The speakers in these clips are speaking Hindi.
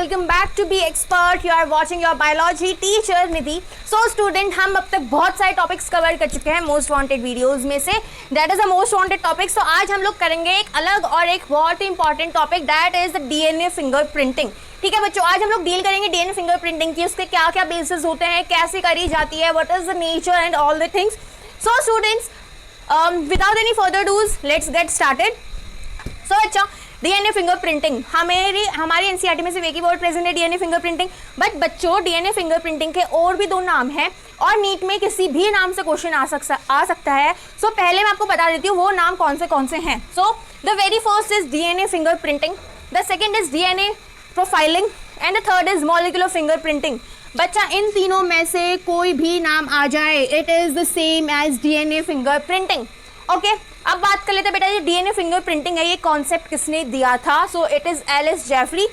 welcome back to Be Expert. You are watching your biology teacher Nidhi. So student, हम अब तक बहुत सारे टॉपिक्स कवर कर चुके हैं मोस्ट वांटेड वीडियोस में से. That is a most wanted topic. So आज हम लोग करेंगे एक अलग और एक बहुत ही important topic, that is the DNA fingerprinting. ठीक है बच्चों, आज हम लोग डील करेंगे डीएनए फिंगरप्रिंटिंग की, उसके क्या क्या बेसिस होते हैं, कैसे करी जाती है, what is the nature and all the things. So students, without any further dos let's get started. So अच्छा, डीएनए फिंगरप्रिंटिंग हमारी एनसीईआरटी में सिर्फ एक ही वर्ड प्रेजेंट है, डीएनए फिंगरप्रिंटिंग. बट बच्चों, डीएनए फिंगरप्रिंटिंग के और भी दो नाम हैं और नीट में किसी भी नाम से क्वेश्चन आ सकता है. सो पहले मैं आपको बता देती हूँ वो नाम कौन से हैं. So the very first is DNA fingerprinting, the second is DNA profiling and the third is molecular fingerprinting. बच्चा, इन तीनों में से कोई भी नाम आ जाए, it is the same as DNA fingerprinting. Okay, अब बात कर लेते हैं बेटा, ये डीएनए फिंगरप्रिंटिंग है, ये कॉन्सेप्ट किसने दिया था. So it is Alec Jeffreys.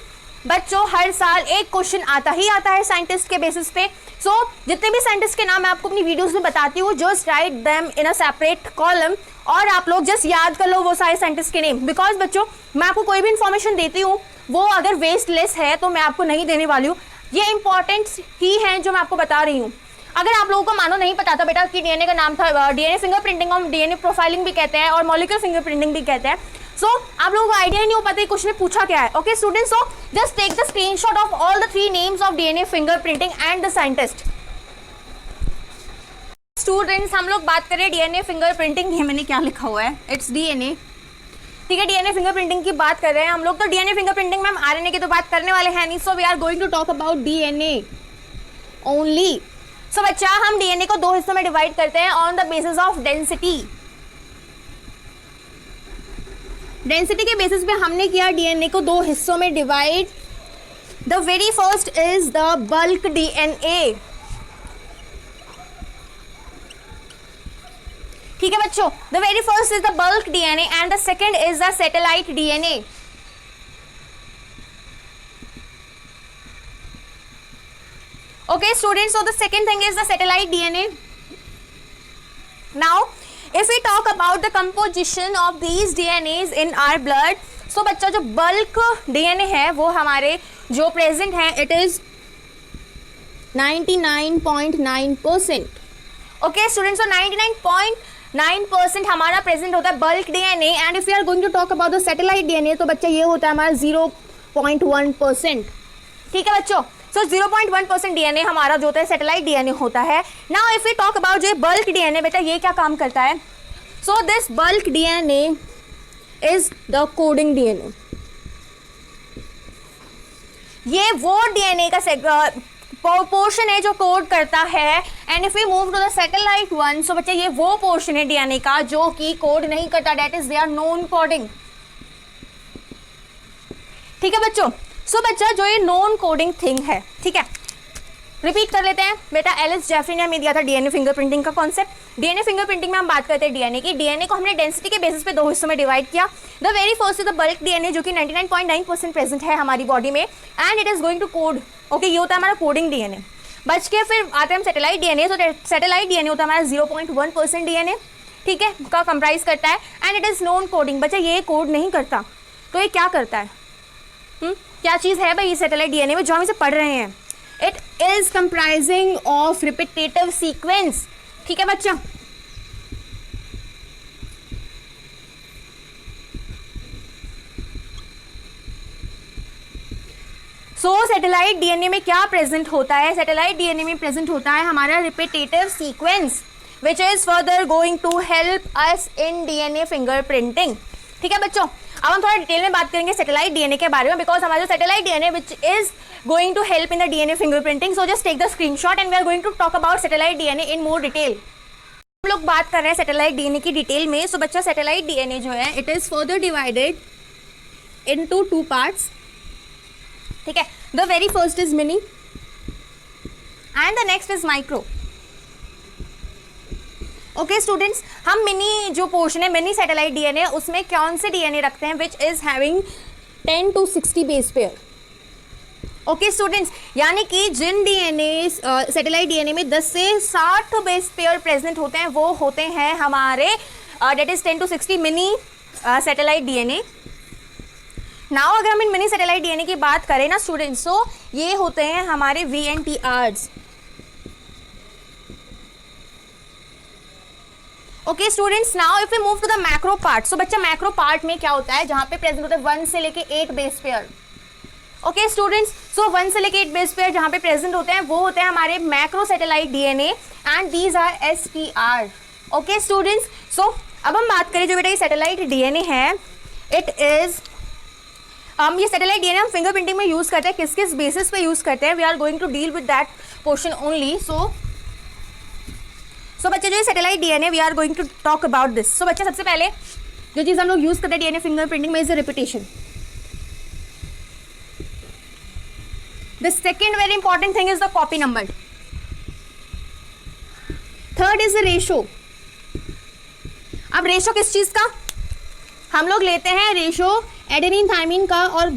बच्चों, हर साल एक क्वेश्चन आता है साइंटिस्ट के बेसिस पे. सो जितने भी साइंटिस्ट के नाम मैं आपको अपनी वीडियोस में बताती हूँ, just write them in a separate column और आप लोग जस्ट याद कर लो वो सारे साइंटिस्ट के नेम. बिकॉज बच्चों, मैं आपको कोई भी इंफॉर्मेशन देती हूँ वो अगर वेस्टलेस है तो मैं आपको नहीं देने वाली हूँ. ये इंपॉर्टेंट ही है जो मैं आपको बता रही हूँ. अगर आप लोगों को मानो नहीं पता था बेटा कि डीएनए का नाम था, डीएनए फिंगरप्रिंटिंग और डीएनए प्रोफाइलिंग भी कहते हैं और मॉलिक्यूलर फिंगरप्रिंटिंग भी कहते हैं. सो आप लोगों को आइडिया नहीं हो पाता कुछ में पूछा क्या है. Okay students, so just take the screenshot of all the three names of DNA fingerprinting and the scientist. Students, हम लोग बात करें डीएनए फिंगरप्रिंटिंग. ये मैंने क्या लिखा हुआ है, इट्स डीएनए. ठीक है, डीएनए फिंगरप्रिंटिंग की बात कर रहे हैं हम लोग. तो डीएनए फिंगरप्रिंटिंग में हम आरएनए की तो बात करने वाले हैं नहीं. So we are going to talk about DNA only. So बच्चा, हम डीएनए को दो हिस्सों में डिवाइड करते हैं on the basis of density. Density के बेसिस पे हमने किया डीएनए को दो हिस्सों में divide. The very first is the bulk DNA. ठीक है बच्चों, the very first is the bulk DNA and the second is the satellite DNA. Okay students, so the second thing is the satellite DNA. Now if we talk about the composition of these DNAs in our blood, so बच्चा जो bulk DNA है वो हमारे जो present है it is 99.9%. Okay students, so 99.9% हमारा present होता है bulk DNA and if we are going to talk about the satellite DNA तो बच्चा ये होता है हमारा 0.1%. ठीक है बच्चों, सो 0.1% डीएनए हमारा जो होता है सैटेलाइट डीएनए होता है. Now if we talk about जो बल्क डीएनए, बेटा ये क्या काम करता है. So this bulk DNA is the coding DNA. ये वो डीएनए का पोर्शन है जो कोड करता है. And if we move to the satellite one, so बच्चा ये वो पोर्शन है डीएनए का जो कि कोड नहीं करता, that is they are non coding. ठीक है बच्चों, सो बच्चा जो ये नॉन कोडिंग थिंग है, ठीक है, रिपीट कर लेते हैं बेटा. एलिस जेफरी ने हमें दिया था डीएनए फिंगरप्रिंटिंग का कॉन्सेप्ट. डीएनए फिंगरप्रिंटिंग में हम बात करते हैं डीएनए की. डीएनए को हमने डेंसिटी के बेसिस पे दो हिस्सों में डिवाइड किया. The very first is the bulk DNA जो कि 99.9% प्रेजेंट है हमारी बॉडी में and it is going to code. Okay, ये होता है हमारा कोडिंग डीएनए. बच के फिर आते हैं हम सैटेलाइट डीएनए. तो सैटेलाइट डीएनए होता है हमारा 0.1% डीएनए, ठीक है, का कंप्राइज करता है and it is non coding. बच्चा ये कोड नहीं करता, तो ये क्या करता है, क्या चीज़ है भाई सैटेलाइट डीएनए में जो हम इसे पढ़ रहे हैं. It is comprising of repetitive sequence. ठीक है बच्चा, सो सैटेलाइट डीएनए में क्या प्रेजेंट होता है. सैटेलाइट डीएनए में प्रेजेंट होता है हमारा repetitive sequence which is further going to help us in DNA fingerprinting. ठीक है बच्चों, अब हम थोड़ा डिटेल में बात करेंगे सैटेलाइट डीएनए के बारे में, बिकॉज हमारा satellite DNA which is going to help in the DNA fingerprinting. So just take the screenshot and we are going to talk about satellite DNA in more detail. हम लोग बात कर रहे हैं सैटेलाइट डीएनए की डिटेल में. सो बच्चा, सैटेलाइट डीएनए जो है it is further divided into two parts. ठीक है, the very first is mini and the next is micro. Okay students, हम मिनी जो पोर्शन है मिनी सैटेलाइट डीएनए, उसमें कौन से डीएनए रखते हैं which is having 10 to 60 base pair. Okay students, यानी कि जिन डीएनए सैटेलाइट डीएनए में 10 से 60 बेस पेयर प्रेजेंट होते हैं वो होते हैं हमारे that is 10 to 60 mini satellite DNA. Now अगर हम इन मिनी सैटेलाइट डीएनए की बात करें ना स्टूडेंट्स, तो ये होते हैं हमारे VNTRs। Okay students, now if we move to the macro part, so बच्चा मैक्रो पार्ट में क्या होता है, जहां पे प्रेजेंट होता है 1 से लेके 8 बेस पेयर। ओके स्टूडेंट्स, सो 1 से लेके 8 बेस पेयर जहां पे प्रेजेंट होते हैं वो होते हैं हमारे macro satellite DNA and these are STR। Okay students, so अब हम बात करें जो बेटा ये सैटेलाइट डीएनए है, इट इज ये सैटेलाइट डीएनए हम फिंगरप्रिंटिंग में यूज करते हैं, किस किस बेसिस पे यूज करते हैं, we are going to deal with that portion only. So बच्चे जो ये satellite DNA we are going to talk about this. So बच्चे सबसे पहले जो चीज़ हम लोग यूज करते हैं डीएनए फिंगरप्रिंटिंग में is repetition. The second very important thing is the copy number. Third is the ratio. अब रेशो किस चीज का, हम लोग लेते हैं रेशो एडेनिन थायमिन का और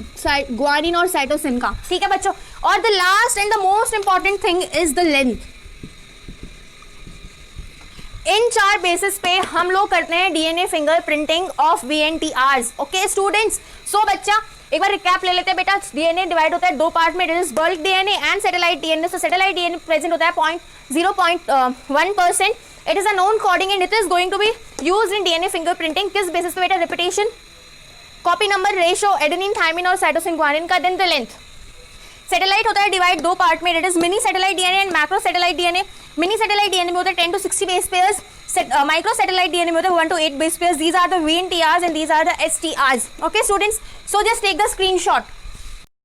ग्वानिन और साइटोसिन का, ठीक है बच्चों। और the last and the most important thing is the length. इन 4 बेसिस पे हम लोग करते हैं DNA fingerprinting of VNTRs। Okay students, so बच्चा एक बार रिकैप ले लेते हैं बेटा। डीएनए डिवाइड होता है 2 पार्ट में, it is bulk DNA and satellite DNA. So satellite DNA present होता है 0.1%। It is a non coding and it is going to be used in DNA fingerprinting. किस बेसिस पे बेटा, repetition, copy number, ratio adenine thymine और साइटोसिन ग्वानिन का, देन द लेंथ। सैटेलाइट होता है डिवाइड 2 पार्ट में, it is mini satellite DNA and macro satellite DNA. Mini satellite DNA में होता है 10 to 60 base pairs, micro satellite DNA में होता है 1 to 8 base pairs. These are the VNTRs and these are the STRs। Okay students, so just take the screenshot.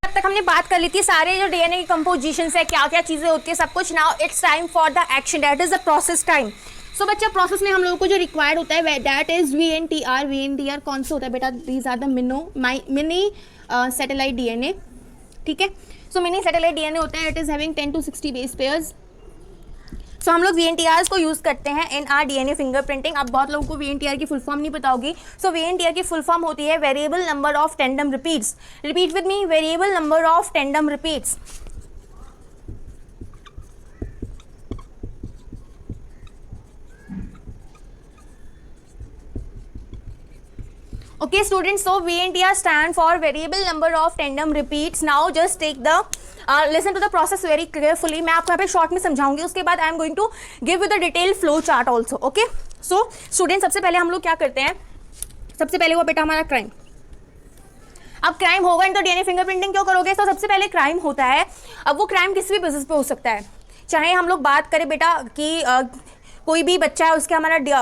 अब तक हमने बात कर ली थी सारे जो डीएनए की कंपोजिशन है, क्या क्या चीजें होती है, सब कुछ। Now it's time for the action, that is the process time. So बच्चा प्रोसेस में हम लोगों को जो रिक्वायर्ड होता है दैट इज VNTR। VNTR कौन सा होता है बेटा, these are the mini satellite DNA, ठीक है। सो मिनी सैटेलाइट डीएनए होते हैं, it is having 10 to 60 base pairs. So हम लोग VNTRs को यूज करते हैं इन आर डीएनए फिंगरप्रिंटिंग। अब बहुत लोगों को VNTR की फुल फॉर्म नहीं पता होगी। सो VNTR की फुल फॉर्म होती है variable number of tandem repeats. Repeat with me, variable number of tandem repeats. Okay students, so VNTR stand for variable number of tandem repeats. Now just take the listen to the process very carefully. मैं आपको यहाँ पे शॉर्ट में समझाऊंगी, उसके बाद I am going to give you the detailed flow chart also. Okay, so students सबसे पहले हम लोग क्या करते हैं, सबसे पहले वो बेटा हमारा क्राइम। अब क्राइम होगा इन तो डीएनए फिंगरप्रिंटिंग क्यों करोगे, तो सबसे पहले क्राइम होता है। अब वो क्राइम किसी भी बेसिस पे हो सकता है, चाहे हम लोग बात करें बेटा कि कोई भी बच्चा है उसके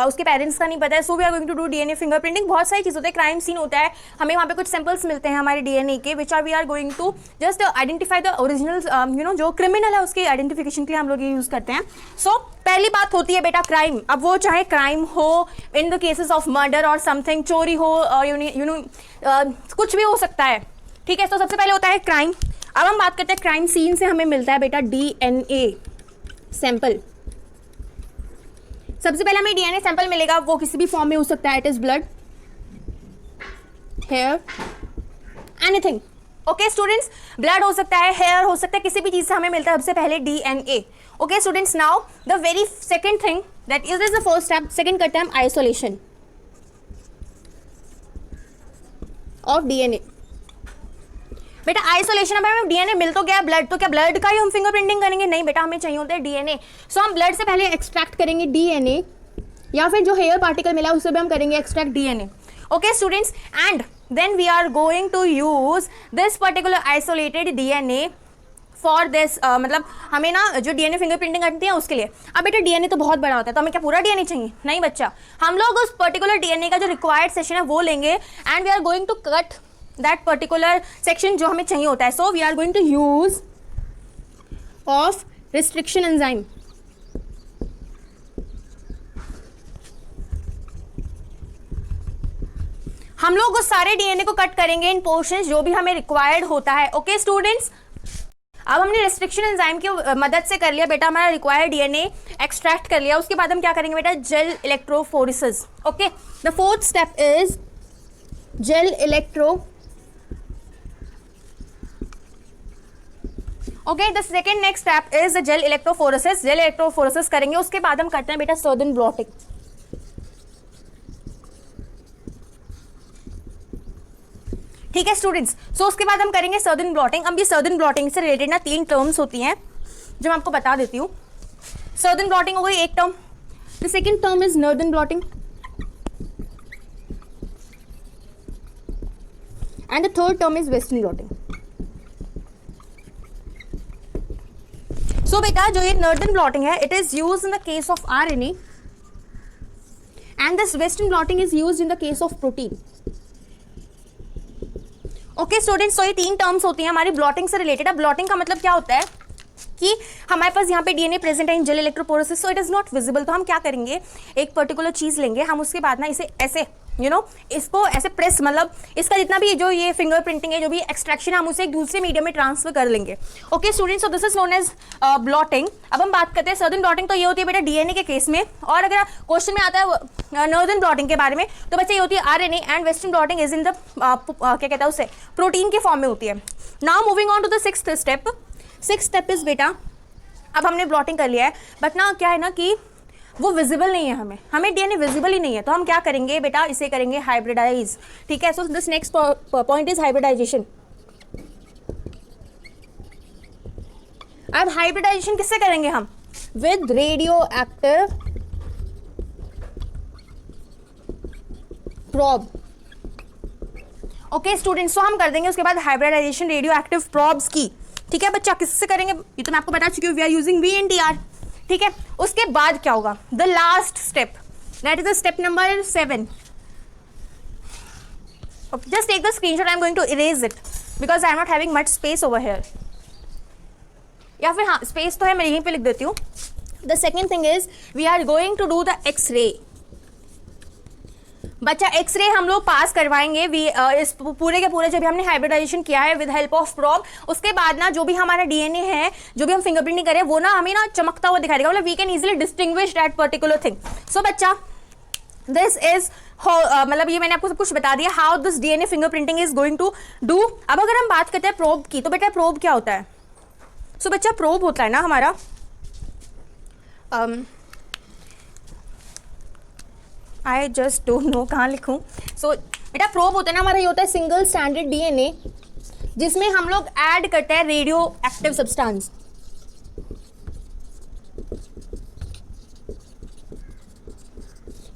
उसके पेरेंट्स का नहीं पता है, so we are going to do DNA fingerprinting. बहुत सारी चीज़ होती है, क्राइम सीन होता है, हमें वहाँ पे कुछ सैंपल्स मिलते हैं हमारे डीएनए के, which are we are going to just identify the original जो क्रिमिनल है उसके आइडेंटिफिकेशन के लिए हम लोग ये यूज़ करते हैं। सो पहली बात होती है बेटा क्राइम। अब वो चाहे क्राइम हो in the cases of murder और समथिंग, चोरी हो, कुछ भी हो सकता है, ठीक है। तो सबसे पहले होता है क्राइम। अब हम बात करते हैं क्राइम सीन से हमें मिलता है बेटा डीएनए सैंपल। सबसे पहले हमें डीएनए सैंपल मिलेगा, वो किसी भी फॉर्म में हो सकता है, it is blood, hair, anything. Okay students, blood हो सकता है, हेयर हो सकता है, किसी भी चीज से हमें मिलता है सबसे पहले DNA. Okay students, now the very second thing that is the first step, second करते हैं हम आइसोलेशन ऑफ डीएनए। बेटा आइसोलेशन, अब हमें डीएनए मिल तो गया ब्लड, तो क्या ब्लड का ही हम फिंगरप्रिंटिंग करेंगे, नहीं बेटा, हमें चाहिए होता है डीएनए। सो हम ब्लड से पहले एक्सट्रैक्ट करेंगे डीएनए, या फिर जो हेयर पार्टिकल मिला उससे भी हम करेंगे extract DNA. Okay students, and then we are going to use this particular isolated DNA for this, मतलब हमें ना जो डीएनए फिंगरप्रिंटिंग करती है उसके लिए। अब बेटा डीएनए तो बहुत बड़ा होता है, तो हमें क्या पूरा डीएनए चाहिए, नहीं बच्चा, हम लोग उस पर्टिकुलर डीएनए का जो रिक्वायर्ड सेक्शन है वो लेंगे and we are going to cut that particular section जो हमें चाहिए होता है। So we are going to use of restriction enzyme. हम लोग उस सारे डीएनए को कट करेंगे इन पोर्शंस जो भी हमें रिक्वायर्ड होता है। ओके स्टूडेंट्स, अब हमने रिस्ट्रिक्शन एंजाइम की मदद से कर लिया बेटा, हमारा रिक्वायर्ड डीएनए एक्सट्रैक्ट कर लिया। उसके बाद हम क्या करेंगे बेटा, gel electrophoresis. Okay, the fourth step is gel electro. Okay, the second next step is gel electrophoresis. Gel electrophoresis करेंगे, उसके बाद हम करते हैं बेटा सर्दन ब्लॉटिंग। ठीक है स्टूडेंट्स। सो उसके बाद हम करेंगे सर्दन ब्लॉटिंग। अब ये सर्दन ब्लॉटिंग से रिलेटेड ना 3 टर्म्स होती हैं जो मैं आपको बता देती हूँ। सर्दन ब्लॉटिंग हो गई एक term, the second term is northern blotting and the third term is western blotting. So बेटा जो ये नॉर्दर्न ब्लॉटिंग है, it is used in the case of RNA and this western blotting is used in the case of protein. Okay students, तो ये 3 टर्म्स होती हैं हमारी ब्लॉटिंग से रिलेटेड। अब ब्लॉटिंग का मतलब क्या होता है कि हमारे पास यहाँ पे DNA प्रेजेंट है in gel electrophoresis, so it is not visible. तो हम क्या करेंगे, एक पर्टिकुलर चीज लेंगे, हम उसके बाद ना इसे ऐसे इसको ऐसे प्रेस, मतलब इसका जितना भी जो ये फिंगरप्रिंटिंग है, जो भी एक्सट्रैक्शन है, हम उसे एक दूसरे मीडियम में ट्रांसफर कर लेंगे। Okay students, so this is known as blotting. अब हम बात करते हैं सर्दन ब्लॉटिंग। तो ये होती है बेटा DNA के केस में, और अगर क्वेश्चन में आता है नॉर्दर्न ब्लॉटिंग के बारे में तो बच्चा ये होती है RNA and western blotting is in the क्या कहता है उसे, प्रोटीन के फॉर्म में होती है। Now moving on to the sixth step. Sixth step is बेटा, अब हमने ब्लॉटिंग कर लिया है बट ना क्या है ना कि वो विजिबल नहीं है, हमें DNA विजिबल ही नहीं है, तो हम क्या करेंगे बेटा, इसे करेंगे हाइब्रिडाइज। ठीक है, so this next point is hybridization. अब हाइब्रिडाइजेशन किससे करेंगे हम, with radio active probe. Okay students, तो हम कर देंगे उसके बाद हाइब्रिडाइजेशन रेडियो एक्टिव प्रोब्स की। ठीक है बच्चा, किससे करेंगे ये तो मैं आपको बता चुकी हूँ, वी आर यूजिंग VNTR। ठीक है, उसके बाद क्या होगा, the last step, that is the step number 7। Just take the screenshot, I am going to erase it because I am not having much space over here, या फिर हाँ स्पेस तो है, मैं यहीं पे लिख देती हूँ। The second thing is we are going to do the xray. बच्चा एक्सरे हम लोग पास करवाएंगे इस पूरे के पूरे जो भी हमने हाइब्रिडाइजेशन किया है विद हेल्प ऑफ प्रोब। उसके बाद ना जो भी हमारा DNA है, जो भी हम फिंगरप्रिंटिंग करें, वो ना हमें ना चमकता हुआ दिखाई देगा, मतलब we can easily distinguish that particular thing. So बच्चा दिस इज मतलब ये मैंने आपको सब कुछ बता दिया how this DNA fingerprinting is going to do. अब अगर हम बात करते हैं प्रोब की, तो बेटा प्रोब क्या होता है। सो बच्चा प्रोब होता है ना हमारा आई जस्ट डोंट नो कहाँ लिखूँ। सो बेटा प्रोब होता है ना हमारा, ये होता है सिंगल स्टैंडर्ड DNA जिसमें हम लोग ऐड करते हैं रेडियो एक्टिव सब्सटेंस।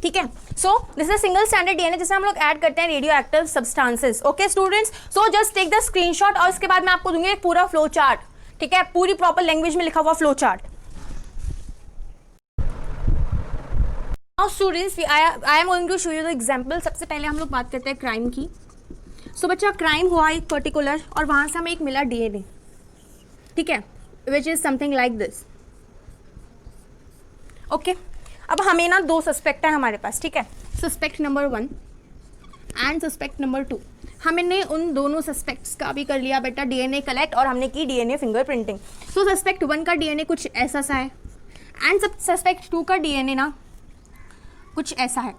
ठीक है, so this is single standard DNA जिसमें हम लोग ऐड करते हैं radio active substances. Okay students, so just take the screenshot और उसके बाद मैं आपको दूंगी एक पूरा फ्लो चार्ट। ठीक है, पूरी प्रॉपर लैंग्वेज में लिखा हुआ flow chart. Now students, I am going to show you the example. सबसे पहले हम लोग बात करते हैं क्राइम की। सो बच्चा क्राइम हुआ एक पर्टिकुलर, और वहाँ से हमें एक मिला DNA। ठीक है, which is something like this. Okay, अब हमें ना 2 सस्पेक्ट है हमारे पास। ठीक है, suspect number 1 and suspect number 2। हमने उन दोनों सस्पेक्ट्स का भी कर लिया बेटा DNA कलेक्ट, और हमने की DNA फिंगरप्रिंटिंग। सो सस्पेक्ट 1 का DNA कुछ ऐसा सा है एंड सस्पेक्ट 2 का DNA ना कुछ ऐसा है।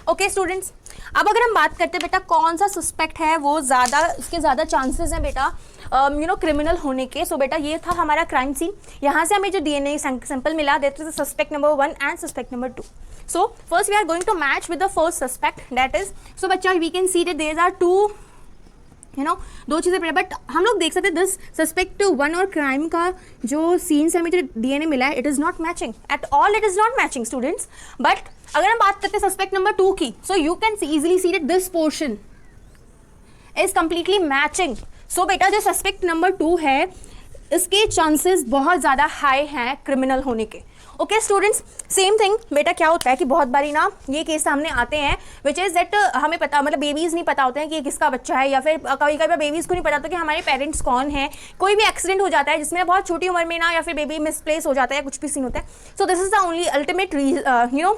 ओके स्टूडेंट्स, अब अगर हम बात करते हैं बेटा कौन सा सस्पेक्ट है वो ज़्यादा, उसके ज़्यादा चांसेस हैं बेटा क्रिमिनल होने के। सो बेटा ये था हमारा क्राइम सीन, यहाँ से हमें जो DNA सैंपल मिला, that is suspect number 1 and suspect number 2। So first we are going to match with the first suspect, that is, so बच्चा we can see that there are 2 2 चीज़ें, बट हम लोग देख सकते हैं दिस सस्पेक्ट 1 और क्राइम का जो सीन से हमें जो DNA मिला है, it is not matching at all, it is not matching students. But अगर हम बात करते हैं सस्पेक्ट नंबर 2 की, so you can easily see that this portion is completely matching. So बेटा जो सस्पेक्ट नंबर 2 है, इसके चांसेस बहुत ज़्यादा हाई हैं क्रिमिनल होने के। ओके स्टूडेंट्स, सेम थिंग बेटा क्या होता है कि बहुत बारी ना ये केस सामने आते हैं विच इज़ दैट हमें पता, मतलब बेबीज़ नहीं पता होते हैं कि ये किसका बच्चा है, या फिर कभी कभी बेबीज़ को नहीं पता होता कि हमारे पेरेंट्स कौन है। कोई भी एक्सीडेंट हो जाता है जिसमें बहुत छोटी उम्र में ना, या फिर बेबी मिसप्लेस हो जाता है, कुछ भी सीन होता है। So this is the only ultimate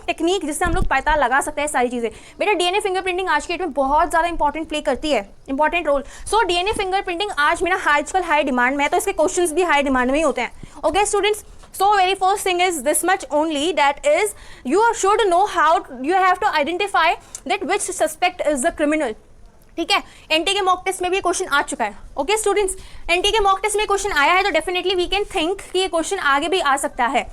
technique जिससे हम लोग पता लगा सकते हैं सारी चीज़ें। बेटा DNA फिंगरप्रिंटिंग आज के डेट में बहुत ज़्यादा इंपॉर्टेंट प्ले करती है, इंपॉर्टेंट रोल। सो DNA फिंगरप्रिंटिंग आज मेरा आजकल हाई डिमांड में है, तो इसके क्वेश्चंस भी हाई डिमांड में ही होते हैं। Okay students, so very first thing is this much only, that is you should know how you have to identify that which suspect is the criminal। ठीक है, NT के मॉक टेस्ट में भी क्वेश्चन आ चुका है। ओके स्टूडेंट्स, NT के मॉक टेस्ट में क्वेश्चन आया है, तो डेफिनेटली वी कैन थिंक कि ये क्वेश्चन आगे भी आ सकता है।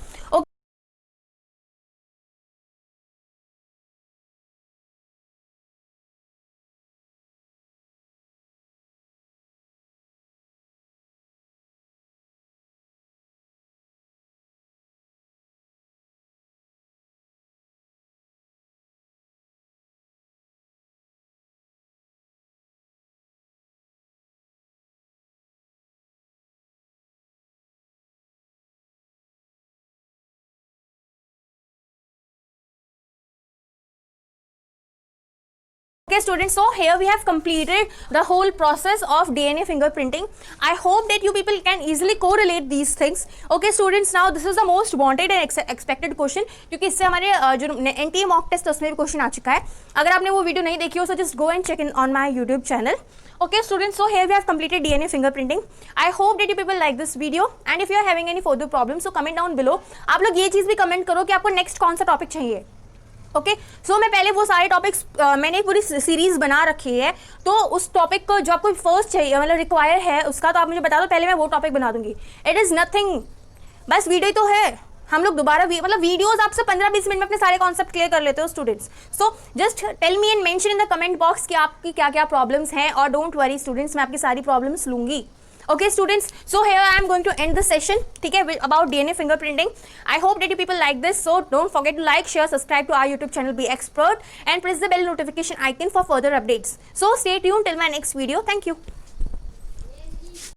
Okay students, so here we have completed the whole process of DNA fingerprinting. I hope that you people can easily correlate these things. Okay students, now this is the most wanted and expected question, क्योंकि इससे हमारे जो NTA mock test उसमें भी क्वेश्चन आ चुका है. अगर आपने वो वीडियो नहीं देखी हो, so just go and check in on my YouTube channel. Okay students, so here we have completed DNA fingerprinting. I hope that you people like this video, and if you are having any further problems, so comment down below. आप लोग ये चीज़ भी कमेंट करो कि आपको नेक्स्ट कौन सा टॉपिक चाहिए. ओके सो मैं पहले वो सारे टॉपिक्स मैंने एक पूरी सीरीज बना रखी है, तो उस टॉपिक को जो आपको फर्स्ट चाहिए मतलब रिक्वायर है उसका, तो आप मुझे बता दो, पहले मैं वो टॉपिक बना दूंगी. इट इज़ नथिंग, बस वीडियो तो है. हम लोग दोबारा मतलब वीडियोस आपसे 15-20 मिनट में अपने सारे कॉन्सेप्ट क्लियर कर लेते हो students. So just tell me and mention in the comment box कि आपकी क्या क्या प्रॉब्लम्स हैं, और डोंट वरी स्टूडेंट्स, मैं आपकी सारी प्रॉब्लम्स लूंगी. Okay students, so here I am going to end the session, ठीक है, about DNA fingerprinting. I hope that you people like this, so don't forget to like, share, subscribe to our YouTube channel Be Expert, and press the bell notification icon for further updates. So stay tuned till my next video. Thank you.